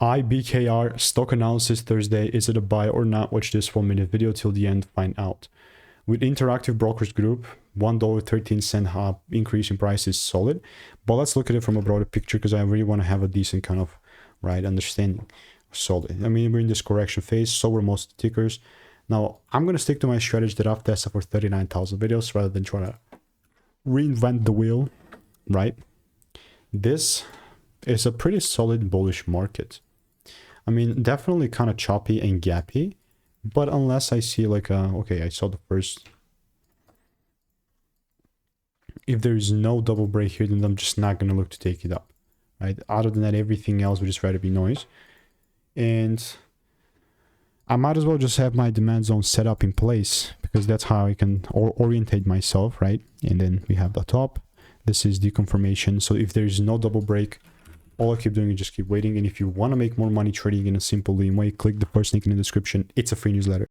IBKR stock analysis Thursday. Is it a buy or not? Watch this 1-minute video till the end, find out. With Interactive Brokers Group, $1.13 increase in price is solid. But let's look at it from a broader picture because I really want to have a decent kind of understanding. Solid. I mean, we're in this correction phase, so were most tickers. Now, I'm going to stick to my strategy that I've tested for 39,000 videos rather than try to reinvent the wheel, right? This is a pretty solid bullish market. I mean, definitely kind of choppy and gappy, but unless I see like okay, I saw the first. If there is no double break here, then I'm just not going to look to take it up, right? Other than that, everything else would just rather be noise. And I might as well just have my demand zone set up in place because that's how I can orientate myself, right? And then we have the top. This is the confirmation. So if there is no double break, all I keep doing is just keep waiting. And if you want to make more money trading in a simple lean way, click the first link in the description. It's a free newsletter.